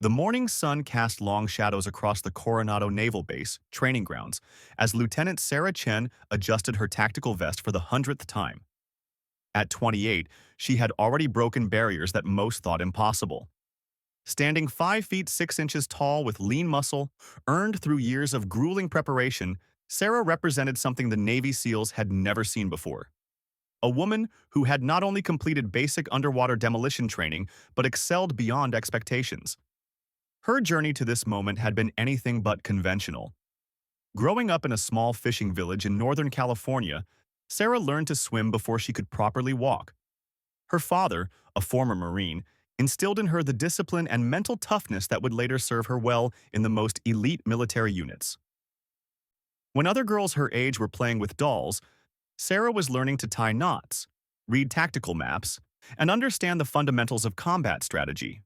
The morning sun cast long shadows across the Coronado Naval Base training grounds as Lieutenant Sarah Chen adjusted her tactical vest for the 100th time. At 28, she had already broken barriers that most thought impossible. Standing 5 feet 6 inches tall with lean muscle, earned through years of grueling preparation, Sarah represented something the Navy SEALs had never seen before. A woman who had not only completed basic underwater demolition training, but excelled beyond expectations. Her journey to this moment had been anything but conventional. Growing up in a small fishing village in Northern California, Sarah learned to swim before she could properly walk. Her father, a former Marine, instilled in her the discipline and mental toughness that would later serve her well in the most elite military units. When other girls her age were playing with dolls, Sarah was learning to tie knots, read tactical maps, and understand the fundamentals of combat strategy.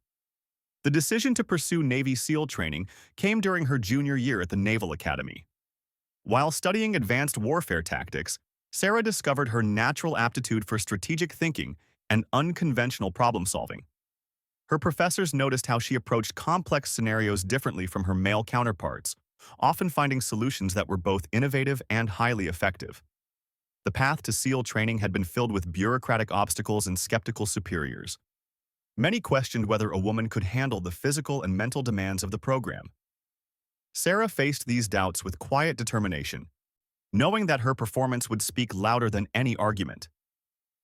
The decision to pursue Navy SEAL training came during her junior year at the Naval Academy. While studying advanced warfare tactics, Sarah discovered her natural aptitude for strategic thinking and unconventional problem-solving. Her professors noticed how she approached complex scenarios differently from her male counterparts, often finding solutions that were both innovative and highly effective. The path to SEAL training had been filled with bureaucratic obstacles and skeptical superiors. Many questioned whether a woman could handle the physical and mental demands of the program. Sarah faced these doubts with quiet determination, knowing that her performance would speak louder than any argument.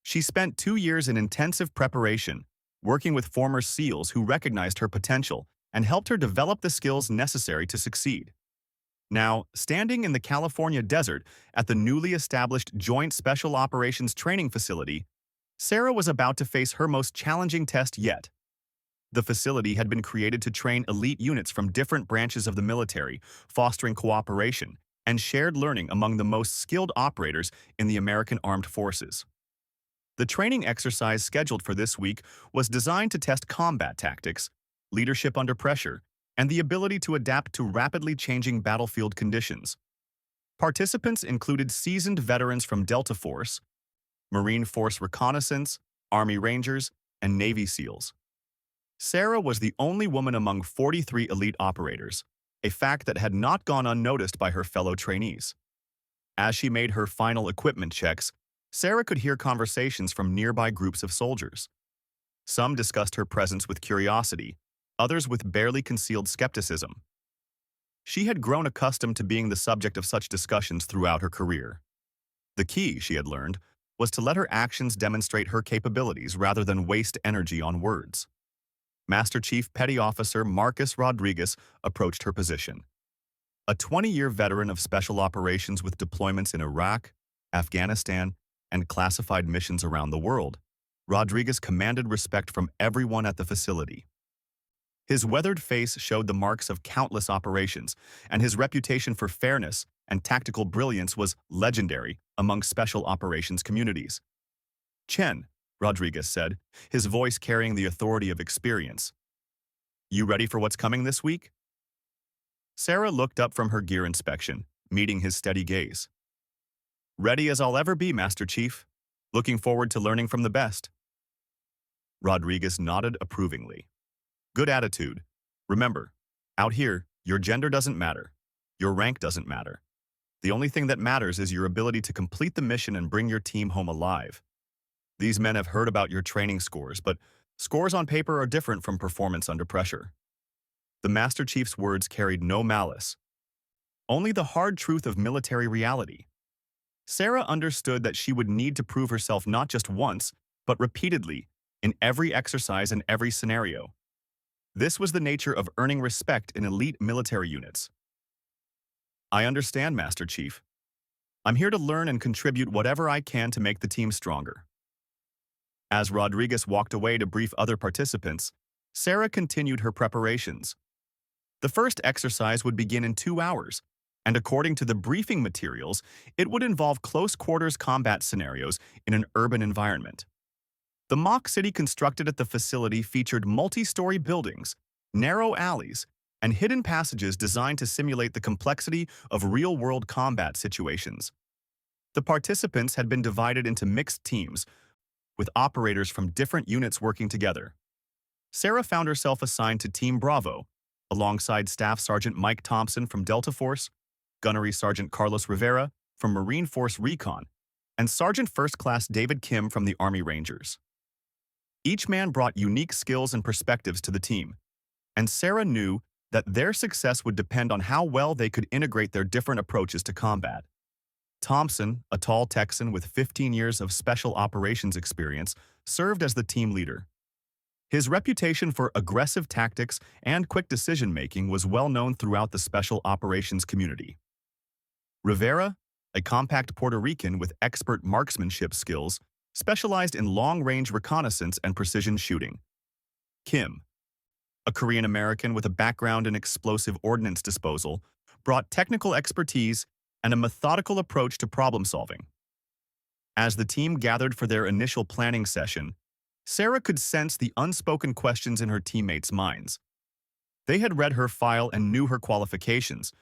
She spent 2 years in intensive preparation, working with former SEALs who recognized her potential and helped her develop the skills necessary to succeed. Now, standing in the California desert at the newly established Joint Special Operations Training Facility, Sarah was about to face her most challenging test yet. The facility had been created to train elite units from different branches of the military, fostering cooperation and shared learning among the most skilled operators in the American Armed Forces. The training exercise scheduled for this week was designed to test combat tactics, leadership under pressure, and the ability to adapt to rapidly changing battlefield conditions. Participants included seasoned veterans from Delta Force, Marine Force Reconnaissance, Army Rangers, and Navy SEALs. Sarah was the only woman among 43 elite operators, a fact that had not gone unnoticed by her fellow trainees. As she made her final equipment checks, Sarah could hear conversations from nearby groups of soldiers. Some discussed her presence with curiosity, others with barely concealed skepticism. She had grown accustomed to being the subject of such discussions throughout her career. The key, she had learned, was to let her actions demonstrate her capabilities rather than waste energy on words. Master Chief Petty Officer Marcus Rodriguez approached her position. A 20-year veteran of special operations with deployments in Iraq, Afghanistan, and classified missions around the world, Rodriguez commanded respect from everyone at the facility. His weathered face showed the marks of countless operations, and his reputation for fairness and tactical brilliance was legendary among special operations communities. "Chen," Rodriguez said, his voice carrying the authority of experience. "You ready for what's coming this week?" Sarah looked up from her gear inspection, meeting his steady gaze. "Ready as I'll ever be, Master Chief. Looking forward to learning from the best." Rodriguez nodded approvingly. "Good attitude. Remember, out here, your gender doesn't matter. Your rank doesn't matter. The only thing that matters is your ability to complete the mission and bring your team home alive. These men have heard about your training scores, but scores on paper are different from performance under pressure." The Master Chief's words carried no malice, only the hard truth of military reality. Sarah understood that she would need to prove herself not just once, but repeatedly, in every exercise and every scenario. This was the nature of earning respect in elite military units. "I understand, Master Chief. I'm here to learn and contribute whatever I can to make the team stronger." As Rodriguez walked away to brief other participants, Sarah continued her preparations. The first exercise would begin in 2 hours, and according to the briefing materials, it would involve close-quarters combat scenarios in an urban environment. The mock city constructed at the facility featured multi-story buildings, narrow alleys, and hidden passages designed to simulate the complexity of real-world combat situations. The participants had been divided into mixed teams, with operators from different units working together. Sarah found herself assigned to Team Bravo, alongside Staff Sergeant Mike Thompson from Delta Force, Gunnery Sergeant Carlos Rivera from Marine Force Recon, and Sergeant First Class David Kim from the Army Rangers. Each man brought unique skills and perspectives to the team, and Sarah knew that their success would depend on how well they could integrate their different approaches to combat. Thompson, a tall Texan with 15 years of special operations experience, served as the team leader. His reputation for aggressive tactics and quick decision-making was well known throughout the special operations community. Rivera, a compact Puerto Rican with expert marksmanship skills, specialized in long-range reconnaissance and precision shooting. Kim, a Korean-American with a background in explosive ordnance disposal, brought technical expertise and a methodical approach to problem-solving. As the team gathered for their initial planning session, Sarah could sense the unspoken questions in her teammates' minds. They had read her file and knew her qualifications,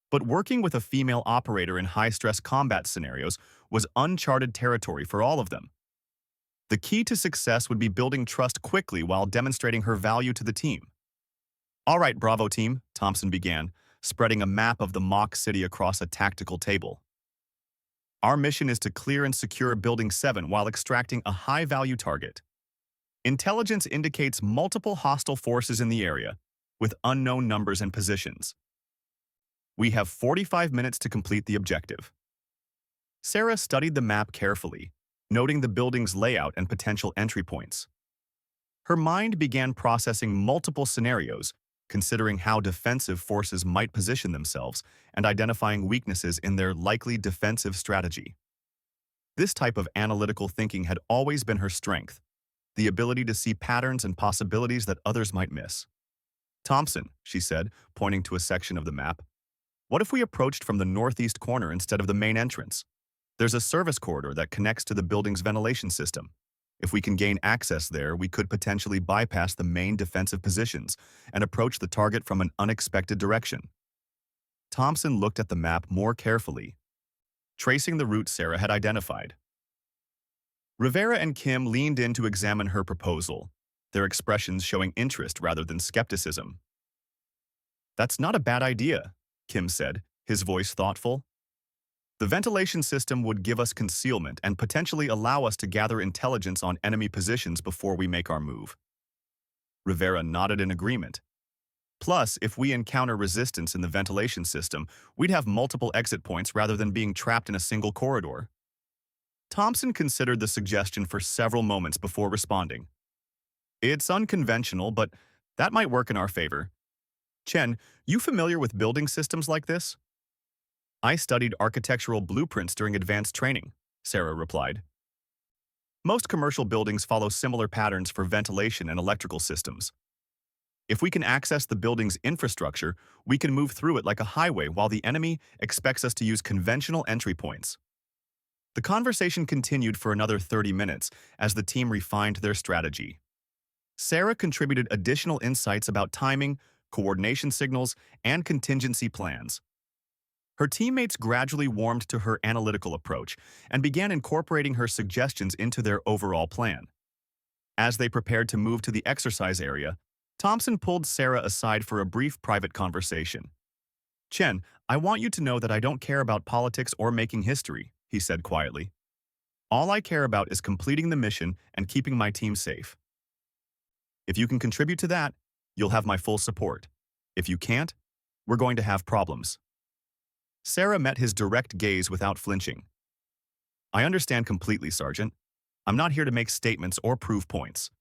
but working with a female operator in high-stress combat scenarios was uncharted territory for all of them. The key to success would be building trust quickly while demonstrating her value to the team. "All right, Bravo team," Thompson began, spreading a map of the mock city across a tactical table. "Our mission is to clear and secure Building 7 while extracting a high-value target. Intelligence indicates multiple hostile forces in the area, with unknown numbers and positions. We have 45 minutes to complete the objective." Sarah studied the map carefully, noting the building's layout and potential entry points. Her mind began processing multiple scenarios, considering how defensive forces might position themselves and identifying weaknesses in their likely defensive strategy. This type of analytical thinking had always been her strength, the ability to see patterns and possibilities that others might miss. "Thompson," she said, pointing to a section of the map, "what if we approached from the northeast corner instead of the main entrance? There's a service corridor that connects to the building's ventilation system. If we can gain access there, we could potentially bypass the main defensive positions and approach the target from an unexpected direction." Thompson looked at the map more carefully, tracing the route Sarah had identified. Rivera and Kim leaned in to examine her proposal, their expressions showing interest rather than skepticism. "That's not a bad idea," Kim said, his voice thoughtful. "The ventilation system would give us concealment and potentially allow us to gather intelligence on enemy positions before we make our move." Rivera nodded in agreement. "Plus, if we encounter resistance in the ventilation system, we'd have multiple exit points rather than being trapped in a single corridor." Thompson considered the suggestion for several moments before responding. "It's unconventional, but that might work in our favor. Chen, you familiar with building systems like this?" "I studied architectural blueprints during advanced training," Sarah replied. "Most commercial buildings follow similar patterns for ventilation and electrical systems. If we can access the building's infrastructure, we can move through it like a highway while the enemy expects us to use conventional entry points." The conversation continued for another 30 minutes as the team refined their strategy. Sarah contributed additional insights about timing, coordination signals, and contingency plans. Her teammates gradually warmed to her analytical approach and began incorporating her suggestions into their overall plan. As they prepared to move to the exercise area, Thompson pulled Sarah aside for a brief private conversation. "Chen, I want you to know that I don't care about politics or making history," he said quietly. "All I care about is completing the mission and keeping my team safe. If you can contribute to that, you'll have my full support. If you can't, we're going to have problems." Sarah met his direct gaze without flinching. "I understand completely, Sergeant. I'm not here to make statements or prove points.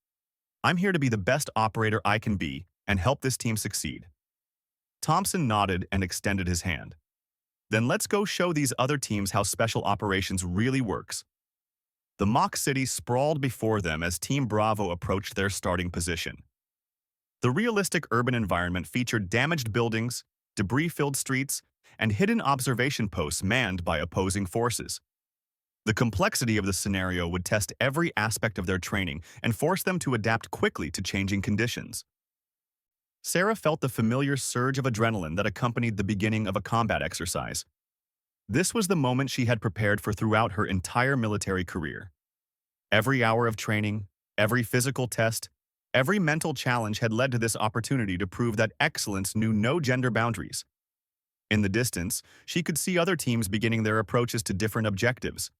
I'm here to be the best operator I can be and help this team succeed." Thompson nodded and extended his hand. "Then let's go show these other teams how special operations really works." The mock city sprawled before them as Team Bravo approached their starting position. The realistic urban environment featured damaged buildings, debris-filled streets, and hidden observation posts manned by opposing forces. The complexity of the scenario would test every aspect of their training and force them to adapt quickly to changing conditions. Sarah felt the familiar surge of adrenaline that accompanied the beginning of a combat exercise. This was the moment she had prepared for throughout her entire military career. Every hour of training, every physical test, Every mental challenge had led to this opportunity to prove that excellence knew no gender boundaries. In the distance, she could see other teams beginning their approaches to different objectives.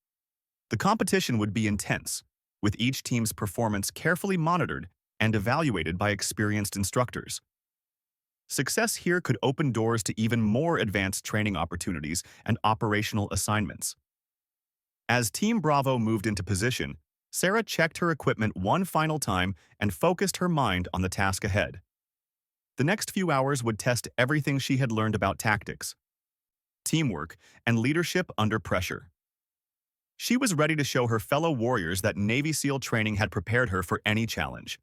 The competition would be intense, with each team's performance carefully monitored and evaluated by experienced instructors. Success here could open doors to even more advanced training opportunities and operational assignments. As Team Bravo moved into position, Sarah checked her equipment one final time and focused her mind on the task ahead. The next few hours would test everything she had learned about tactics, teamwork, and leadership under pressure. She was ready to show her fellow warriors that Navy SEAL training had prepared her for any challenge.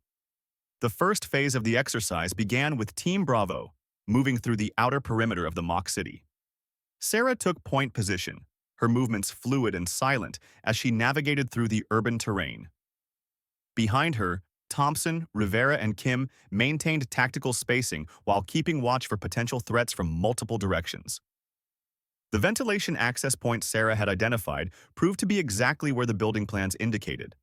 The first phase of the exercise began with Team Bravo, moving through the outer perimeter of the mock city. Sarah took point position, her movements fluid and silent as she navigated through the urban terrain. Behind her, Thompson, Rivera, and Kim maintained tactical spacing while keeping watch for potential threats from multiple directions. The ventilation access point Sarah had identified proved to be exactly where the building plans indicated.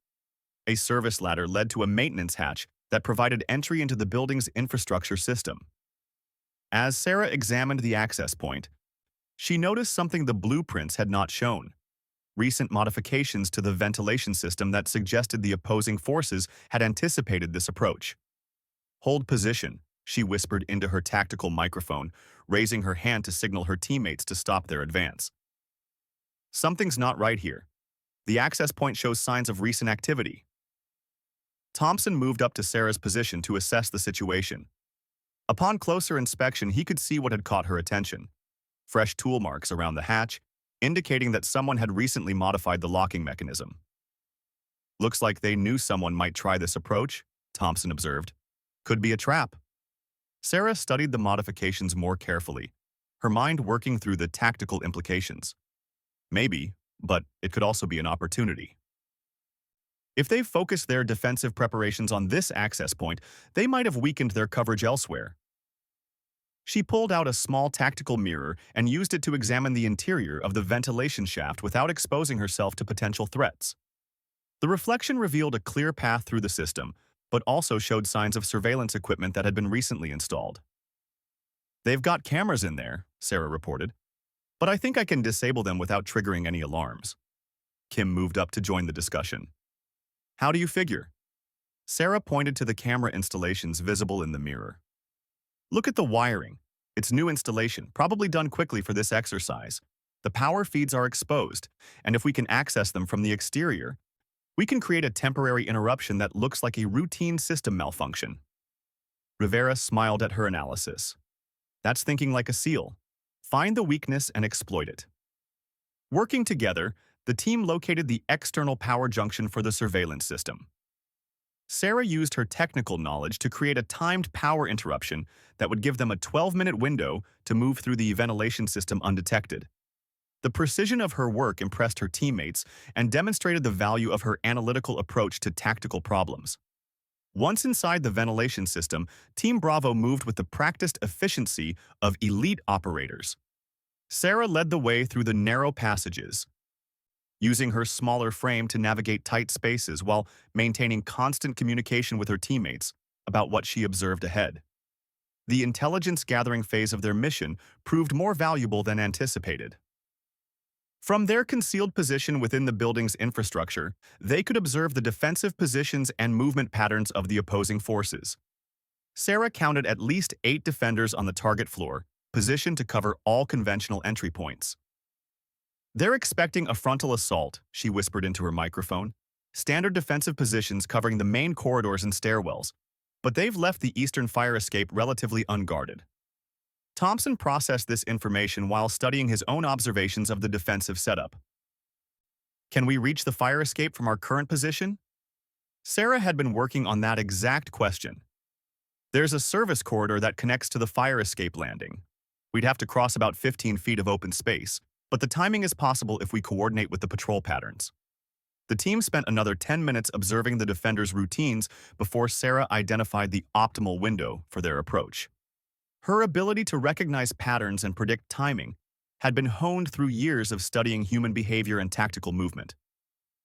A service ladder led to a maintenance hatch that provided entry into the building's infrastructure system. As Sarah examined the access point, she noticed something the blueprints had not shown: recent modifications to the ventilation system that suggested the opposing forces had anticipated this approach. "Hold position," she whispered into her tactical microphone, raising her hand to signal her teammates to stop their advance. "Something's not right here. The access point shows signs of recent activity." Thompson moved up to Sarah's position to assess the situation. Upon closer inspection, he could see what had caught her attention: fresh tool marks around the hatch, indicating that someone had recently modified the locking mechanism. "Looks like they knew someone might try this approach," Thompson observed. "Could be a trap." Sarah studied the modifications more carefully, her mind working through the tactical implications. Maybe, but it could also be an opportunity. If they focused their defensive preparations on this access point, they might have weakened their coverage elsewhere. She pulled out a small tactical mirror and used it to examine the interior of the ventilation shaft without exposing herself to potential threats. The reflection revealed a clear path through the system, but also showed signs of surveillance equipment that had been recently installed. "They've got cameras in there," Sarah reported, "but I think I can disable them without triggering any alarms." Kim moved up to join the discussion. "How do you figure?" Sarah pointed to the camera installations visible in the mirror. "Look at the wiring. It's new installation, probably done quickly for this exercise. The power feeds are exposed, and if we can access them from the exterior, we can create a temporary interruption that looks like a routine system malfunction." Rivera smiled at her analysis. "That's thinking like a SEAL. Find the weakness and exploit it." Working together, the team located the external power junction for the surveillance system. Sarah used her technical knowledge to create a timed power interruption that would give them a 12-minute window to move through the ventilation system undetected. The precision of her work impressed her teammates and demonstrated the value of her analytical approach to tactical problems. Once inside the ventilation system, Team Bravo moved with the practiced efficiency of elite operators. Sarah led the way through the narrow passages, using her smaller frame to navigate tight spaces while maintaining constant communication with her teammates about what she observed ahead. The intelligence-gathering phase of their mission proved more valuable than anticipated. From their concealed position within the building's infrastructure, they could observe the defensive positions and movement patterns of the opposing forces. Sarah counted at least 8 defenders on the target floor, positioned to cover all conventional entry points. "They're expecting a frontal assault," she whispered into her microphone. "Standard defensive positions covering the main corridors and stairwells, but they've left the eastern fire escape relatively unguarded." Thompson processed this information while studying his own observations of the defensive setup. "Can we reach the fire escape from our current position?" Sarah had been working on that exact question. "There's a service corridor that connects to the fire escape landing. We'd have to cross about 15 feet of open space, but the timing is possible if we coordinate with the patrol patterns." The team spent another 10 minutes observing the defenders' routines before Sarah identified the optimal window for their approach. Her ability to recognize patterns and predict timing had been honed through years of studying human behavior and tactical movement.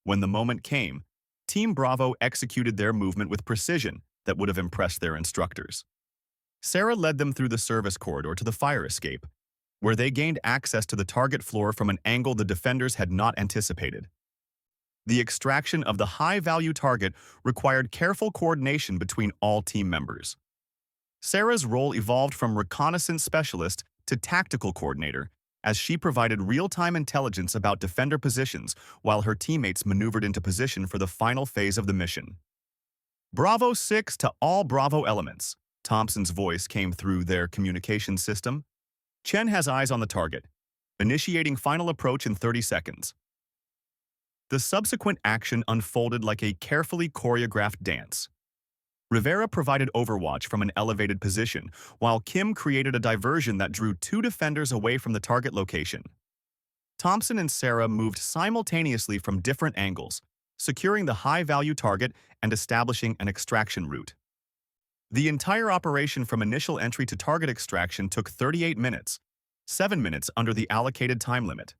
When the moment came, Team Bravo executed their movement with precision, that would have impressed their instructors. Sarah led them through the service corridor to the fire escape, where they gained access to the target floor from an angle the defenders had not anticipated. The extraction of the high-value target required careful coordination between all team members. Sarah's role evolved from reconnaissance specialist to tactical coordinator, as she provided real-time intelligence about defender positions while her teammates maneuvered into position for the final phase of the mission. Bravo 6 to all Bravo elements. Thompson's voice came through their communication system. Chen has eyes on the target, initiating final approach in 30 seconds. The subsequent action unfolded like a carefully choreographed dance. Rivera provided overwatch from an elevated position, while Kim created a diversion that drew two defenders away from the target location. Thompson and Sarah moved simultaneously from different angles, securing the high-value target and establishing an extraction route. The entire operation from initial entry to target extraction took 38 minutes, 7 minutes under the allocated time limit.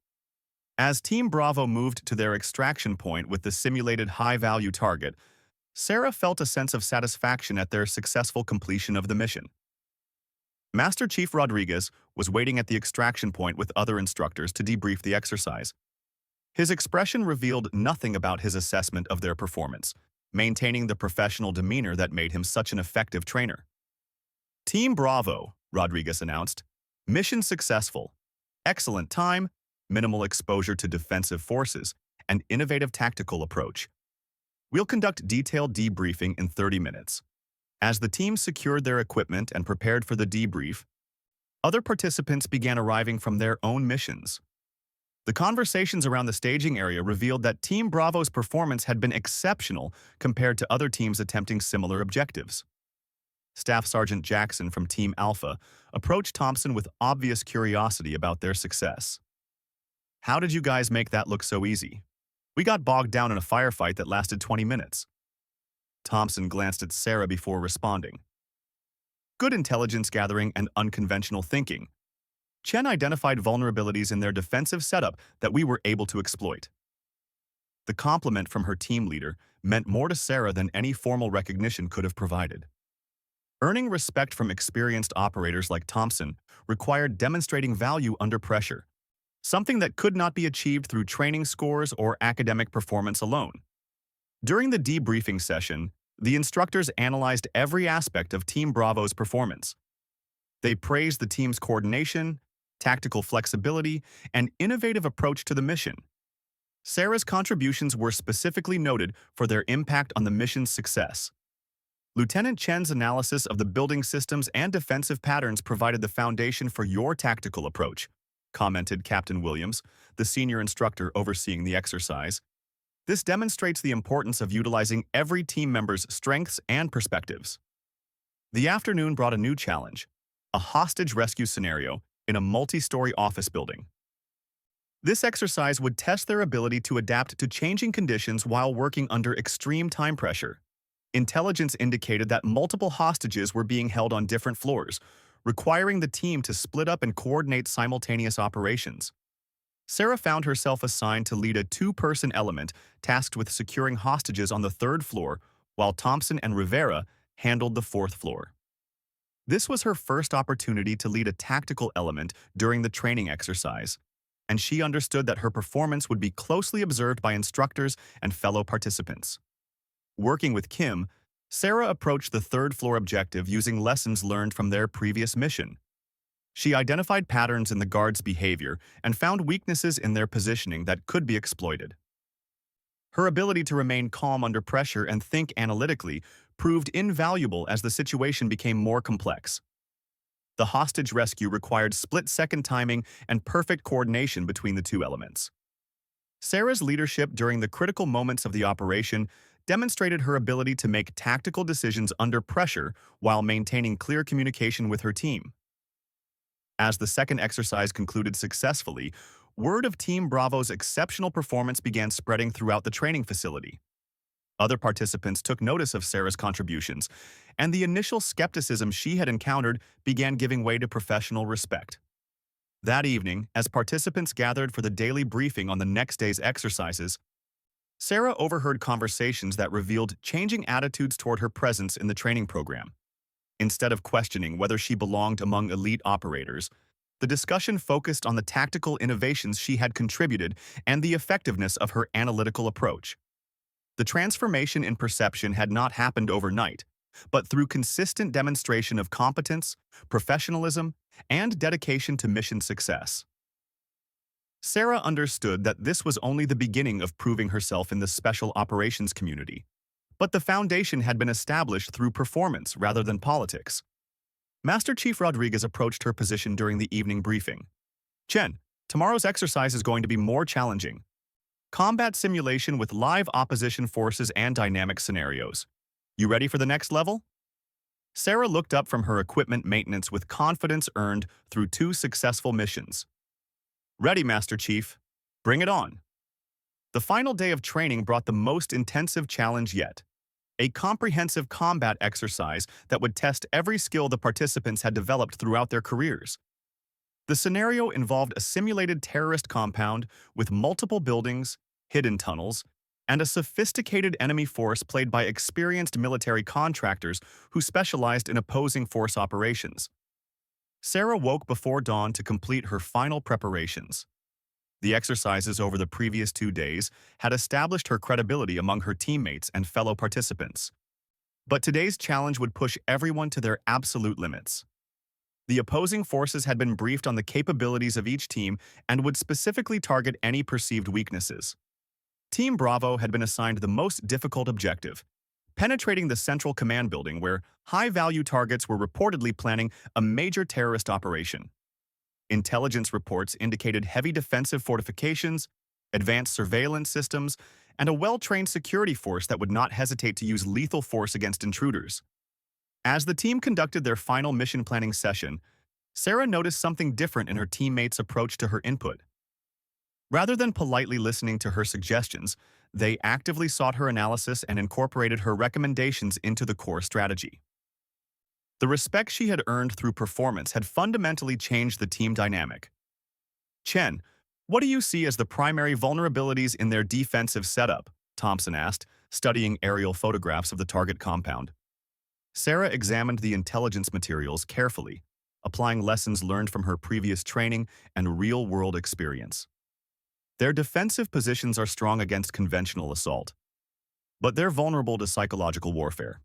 As Team Bravo moved to their extraction point with the simulated high-value target, Sarah felt a sense of satisfaction at their successful completion of the mission. Master Chief Rodriguez was waiting at the extraction point with other instructors to debrief the exercise. His expression revealed nothing about his assessment of their performance, maintaining the professional demeanor that made him such an effective trainer. Team Bravo, Rodriguez announced. Mission successful. Excellent time, minimal exposure to defensive forces, and innovative tactical approach. We'll conduct detailed debriefing in 30 minutes. As the team secured their equipment and prepared for the debrief, other participants began arriving from their own missions. The conversations around the staging area revealed that Team Bravo's performance had been exceptional compared to other teams attempting similar objectives. Staff Sergeant Jackson from Team Alpha approached Thompson with obvious curiosity about their success. "How did you guys make that look so easy? We got bogged down in a firefight that lasted 20 minutes. Thompson glanced at Sarah before responding. Good intelligence gathering and unconventional thinking. Chen identified vulnerabilities in their defensive setup that we were able to exploit. The compliment from her team leader meant more to Sarah than any formal recognition could have provided. Earning respect from experienced operators like Thompson required demonstrating value under pressure, something that could not be achieved through training scores or academic performance alone. During the debriefing session, the instructors analyzed every aspect of Team Bravo's performance. They praised the team's coordination, tactical flexibility, and innovative approach to the mission. Sarah's contributions were specifically noted for their impact on the mission's success. Lieutenant Chen's analysis of the building systems and defensive patterns provided the foundation for your tactical approach, commented Captain Williams, the senior instructor overseeing the exercise. This demonstrates the importance of utilizing every team member's strengths and perspectives. The afternoon brought a new challenge, a hostage rescue scenario in a multi-story office building. This exercise would test their ability to adapt to changing conditions while working under extreme time pressure. Intelligence indicated that multiple hostages were being held on different floors, requiring the team to split up and coordinate simultaneous operations. Sarah found herself assigned to lead a two-person element tasked with securing hostages on the third floor, while Thompson and Rivera handled the fourth floor. This was her first opportunity to lead a tactical element during the training exercise, and she understood that her performance would be closely observed by instructors and fellow participants. Working with Kim, Sarah approached the third floor objective using lessons learned from their previous mission. She identified patterns in the guards' behavior and found weaknesses in their positioning that could be exploited. Her ability to remain calm under pressure and think analytically proved invaluable as the situation became more complex. The hostage rescue required split-second timing and perfect coordination between the two elements. Sarah's leadership during the critical moments of the operation demonstrated her ability to make tactical decisions under pressure while maintaining clear communication with her team. As the second exercise concluded successfully, word of Team Bravo's exceptional performance began spreading throughout the training facility. Other participants took notice of Sarah's contributions, and the initial skepticism she had encountered began giving way to professional respect. That evening, as participants gathered for the daily briefing on the next day's exercises, Sarah overheard conversations that revealed changing attitudes toward her presence in the training program. Instead of questioning whether she belonged among elite operators, the discussion focused on the tactical innovations she had contributed and the effectiveness of her analytical approach. The transformation in perception had not happened overnight, but through consistent demonstration of competence, professionalism, and dedication to mission success. Sarah understood that this was only the beginning of proving herself in the special operations community, but the foundation had been established through performance rather than politics. Master Chief Rodriguez approached her position during the evening briefing. Chen, tomorrow's exercise is going to be more challenging. Combat simulation with live opposition forces and dynamic scenarios. You ready for the next level? Sarah looked up from her equipment maintenance with confidence earned through 2 successful missions. Ready, Master Chief. Bring it on. The final day of training brought the most intensive challenge yet. A comprehensive combat exercise that would test every skill the participants had developed throughout their careers. The scenario involved a simulated terrorist compound with multiple buildings, hidden tunnels, and a sophisticated enemy force played by experienced military contractors who specialized in opposing force operations. Sarah woke before dawn to complete her final preparations. The exercises over the previous 2 days had established her credibility among her teammates and fellow participants. But today's challenge would push everyone to their absolute limits. The opposing forces had been briefed on the capabilities of each team and would specifically target any perceived weaknesses. Team Bravo had been assigned the most difficult objective, penetrating the central command building where high-value targets were reportedly planning a major terrorist operation. Intelligence reports indicated heavy defensive fortifications, advanced surveillance systems, and a well-trained security force that would not hesitate to use lethal force against intruders. As the team conducted their final mission planning session, Sarah noticed something different in her teammates' approach to her input. Rather than politely listening to her suggestions, they actively sought her analysis and incorporated her recommendations into the core strategy. The respect she had earned through performance had fundamentally changed the team dynamic. Chen, what do you see as the primary vulnerabilities in their defensive setup? Thompson asked, studying aerial photographs of the target compound. Sarah examined the intelligence materials carefully, applying lessons learned from her previous training and real-world experience. Their defensive positions are strong against conventional assault, but they're vulnerable to psychological warfare.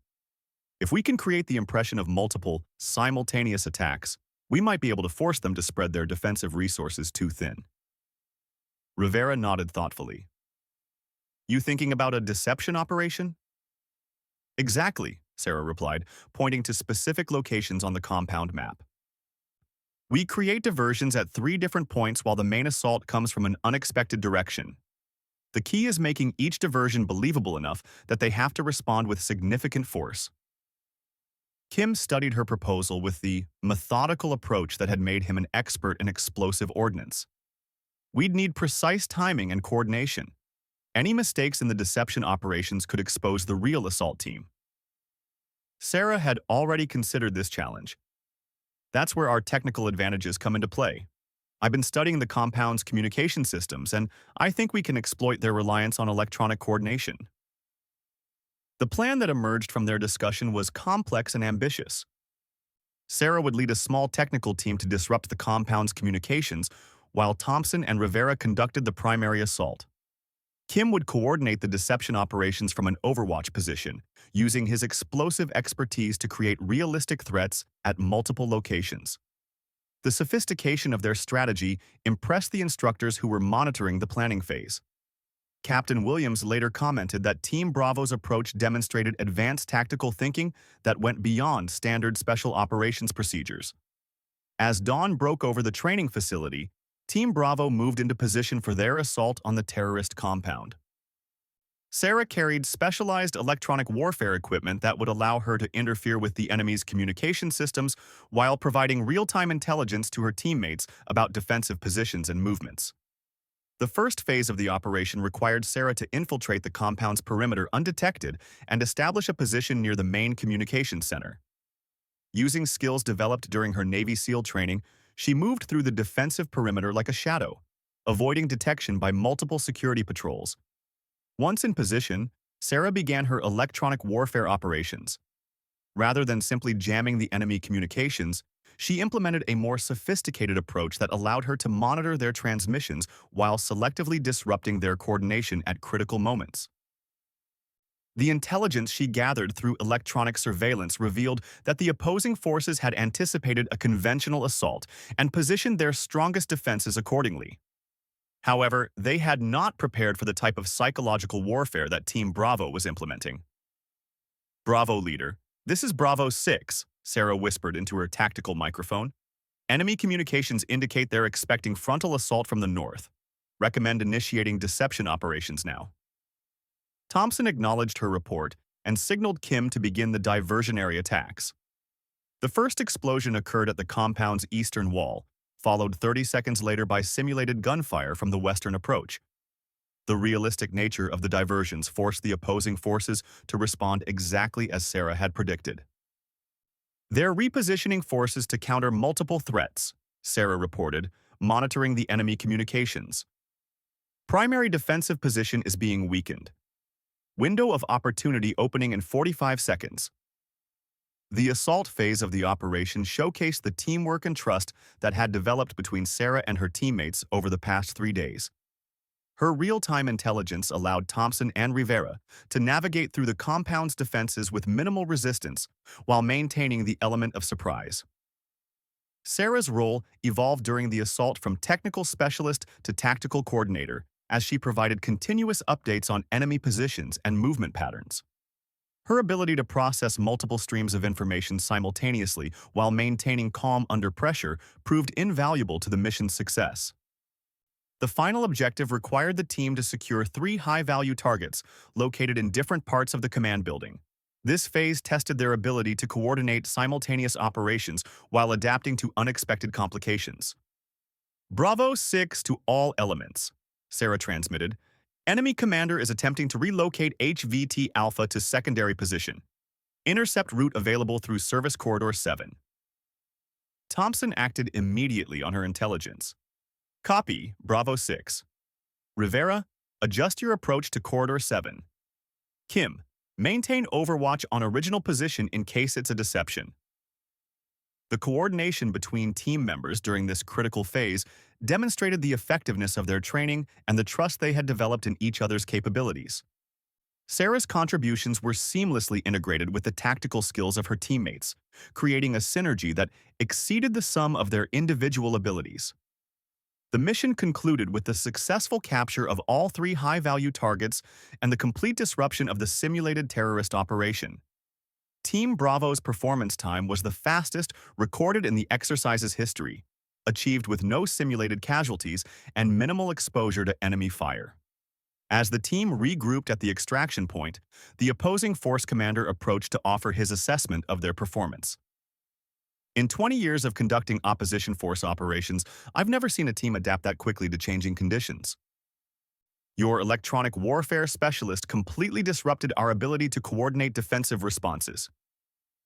If we can create the impression of multiple, simultaneous attacks, we might be able to force them to spread their defensive resources too thin. Rivera nodded thoughtfully. You thinking about a deception operation? Exactly, Sarah replied, pointing to specific locations on the compound map. We create diversions at 3 different points while the main assault comes from an unexpected direction. The key is making each diversion believable enough that they have to respond with significant force. Kim studied her proposal with the methodical approach that had made him an expert in explosive ordnance. We'd need precise timing and coordination. Any mistakes in the deception operations could expose the real assault team. Sarah had already considered this challenge. That's where our technical advantages come into play. I've been studying the compound's communication systems, and I think we can exploit their reliance on electronic coordination. The plan that emerged from their discussion was complex and ambitious. Sarah would lead a small technical team to disrupt the compound's communications, while Thompson and Rivera conducted the primary assault. Kim would coordinate the deception operations from an overwatch position, using his explosive expertise to create realistic threats at multiple locations. The sophistication of their strategy impressed the instructors who were monitoring the planning phase. Captain Williams later commented that Team Bravo's approach demonstrated advanced tactical thinking that went beyond standard special operations procedures. As dawn broke over the training facility, Team Bravo moved into position for their assault on the terrorist compound. Sarah carried specialized electronic warfare equipment that would allow her to interfere with the enemy's communication systems while providing real-time intelligence to her teammates about defensive positions and movements. The first phase of the operation required Sarah to infiltrate the compound's perimeter undetected and establish a position near the main communications center. Using skills developed during her Navy SEAL training, she moved through the defensive perimeter like a shadow, avoiding detection by multiple security patrols. Once in position, Sarah began her electronic warfare operations. Rather than simply jamming the enemy communications, she implemented a more sophisticated approach that allowed her to monitor their transmissions while selectively disrupting their coordination at critical moments. The intelligence she gathered through electronic surveillance revealed that the opposing forces had anticipated a conventional assault and positioned their strongest defenses accordingly. However, they had not prepared for the type of psychological warfare that Team Bravo was implementing. "Bravo leader, this is Bravo 6, Sarah whispered into her tactical microphone. "Enemy communications indicate they're expecting frontal assault from the north. Recommend initiating deception operations now." Thompson acknowledged her report and signaled Kim to begin the diversionary attacks. The first explosion occurred at the compound's eastern wall, followed 30 seconds later by simulated gunfire from the western approach. The realistic nature of the diversions forced the opposing forces to respond exactly as Sarah had predicted. "They're repositioning forces to counter multiple threats," Sarah reported, monitoring the enemy communications. "Primary defensive position is being weakened. Window of opportunity opening in 45 seconds. The assault phase of the operation showcased the teamwork and trust that had developed between Sarah and her teammates over the past 3 days. Her real-time intelligence allowed Thompson and Rivera to navigate through the compound's defenses with minimal resistance while maintaining the element of surprise. Sarah's role evolved during the assault from technical specialist to tactical coordinator as she provided continuous updates on enemy positions and movement patterns. Her ability to process multiple streams of information simultaneously while maintaining calm under pressure proved invaluable to the mission's success. The final objective required the team to secure 3 high-value targets located in different parts of the command building. This phase tested their ability to coordinate simultaneous operations while adapting to unexpected complications. "Bravo 6 to all elements," Sarah transmitted. "Enemy commander is attempting to relocate HVT Alpha to secondary position. Intercept route available through Service Corridor 7. Thompson acted immediately on her intelligence. "Copy, Bravo 6. Rivera, adjust your approach to Corridor 7. Kim, maintain overwatch on original position in case it's a deception." The coordination between team members during this critical phase demonstrated the effectiveness of their training and the trust they had developed in each other's capabilities. Sarah's contributions were seamlessly integrated with the tactical skills of her teammates, creating a synergy that exceeded the sum of their individual abilities. The mission concluded with the successful capture of all 3 high-value targets and the complete disruption of the simulated terrorist operation. Team Bravo's performance time was the fastest recorded in the exercise's history, achieved with no simulated casualties and minimal exposure to enemy fire. As the team regrouped at the extraction point, the opposing force commander approached to offer his assessment of their performance. "In 20 years of conducting opposition force operations, I've never seen a team adapt that quickly to changing conditions. Your electronic warfare specialist completely disrupted our ability to coordinate defensive responses."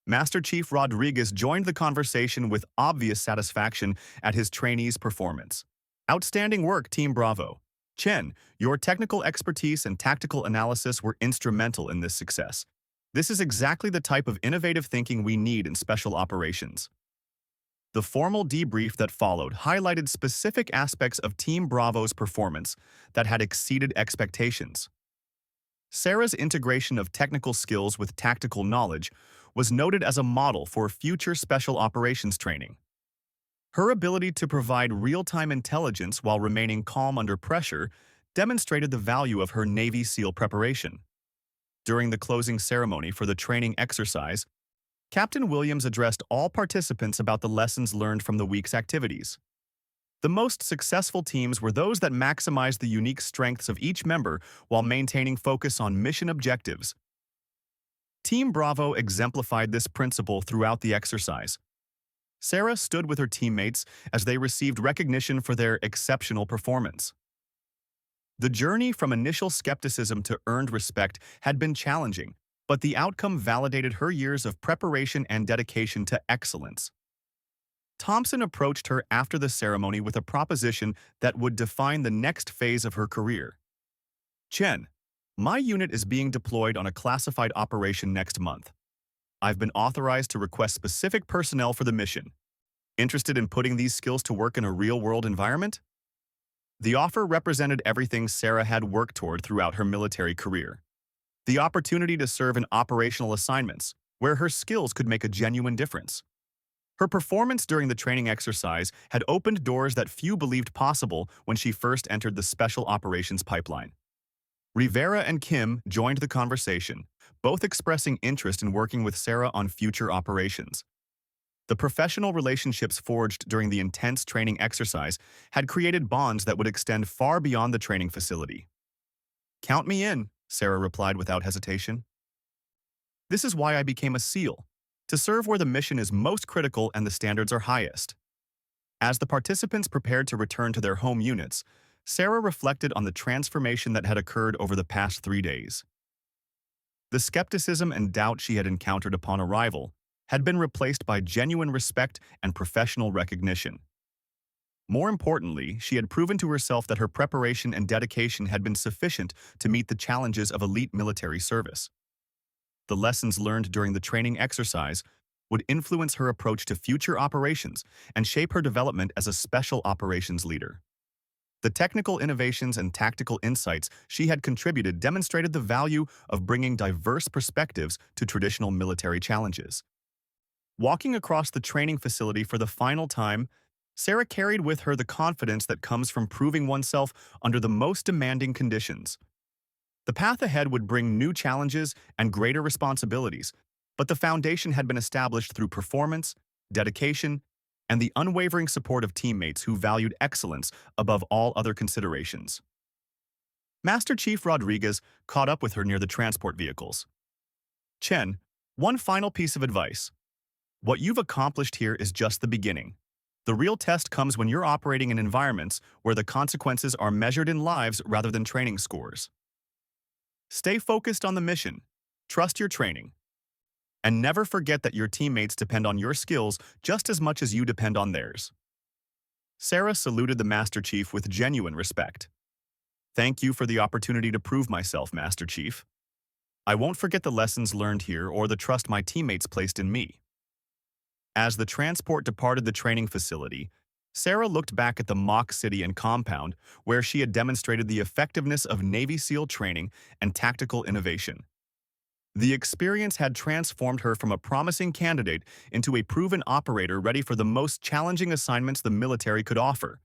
Master Chief Rodriguez joined the conversation with obvious satisfaction at his trainees' performance. "Outstanding work, Team Bravo. Chen, your technical expertise and tactical analysis were instrumental in this success. This is exactly the type of innovative thinking we need in special operations." The formal debrief that followed highlighted specific aspects of Team Bravo's performance that had exceeded expectations. Sarah's integration of technical skills with tactical knowledge was noted as a model for future special operations training. Her ability to provide real-time intelligence while remaining calm under pressure demonstrated the value of her Navy SEAL preparation. During the closing ceremony for the training exercise, Captain Williams addressed all participants about the lessons learned from the week's activities. The most successful teams were those that maximized the unique strengths of each member while maintaining focus on mission objectives. Team Bravo exemplified this principle throughout the exercise. Sarah stood with her teammates as they received recognition for their exceptional performance. The journey from initial skepticism to earned respect had been challenging, but the outcome validated her years of preparation and dedication to excellence. Thompson approached her after the ceremony with a proposition that would define the next phase of her career. "Chen, My unit is being deployed on a classified operation next month. I've been authorized to request specific personnel for the mission. Interested in putting these skills to work in a real-world environment? The offer represented everything Sarah had worked toward throughout her military career. The opportunity to serve in operational assignments, where her skills could make a genuine difference. Her performance during the training exercise had opened doors that few believed possible when she first entered the Special Operations pipeline. Rivera and Kim joined the conversation, both expressing interest in working with Sarah on future operations. The professional relationships forged during the intense training exercise had created bonds that would extend far beyond the training facility. "Count me in," Sarah replied without hesitation. "This is why I became a SEAL, to serve where the mission is most critical and the standards are highest." As the participants prepared to return to their home units, Sarah reflected on the transformation that had occurred over the past 3 days. The skepticism and doubt she had encountered upon arrival had been replaced by genuine respect and professional recognition. More importantly, she had proven to herself that her preparation and dedication had been sufficient to meet the challenges of elite military service. The lessons learned during the training exercise would influence her approach to future operations and shape her development as a special operations leader. The technical innovations and tactical insights she had contributed demonstrated the value of bringing diverse perspectives to traditional military challenges. Walking across the training facility for the final time, Sarah carried with her the confidence that comes from proving oneself under the most demanding conditions. The path ahead would bring new challenges and greater responsibilities, but the foundation had been established through performance, dedication, and the unwavering support of teammates who valued excellence above all other considerations. Master Chief Rodriguez caught up with her near the transport vehicles. "Chen, one final piece of advice. What you've accomplished here is just the beginning. The real test comes when you're operating in environments where the consequences are measured in lives rather than training scores. Stay focused on the mission, trust your training, and never forget that your teammates depend on your skills just as much as you depend on theirs." Sarah saluted the Master Chief with genuine respect. "Thank you for the opportunity to prove myself, Master Chief. I won't forget the lessons learned here or the trust my teammates placed in me." As the transport departed the training facility, Sarah looked back at the mock city and compound where she had demonstrated the effectiveness of Navy SEAL training and tactical innovation. The experience had transformed her from a promising candidate into a proven operator ready for the most challenging assignments the military could offer.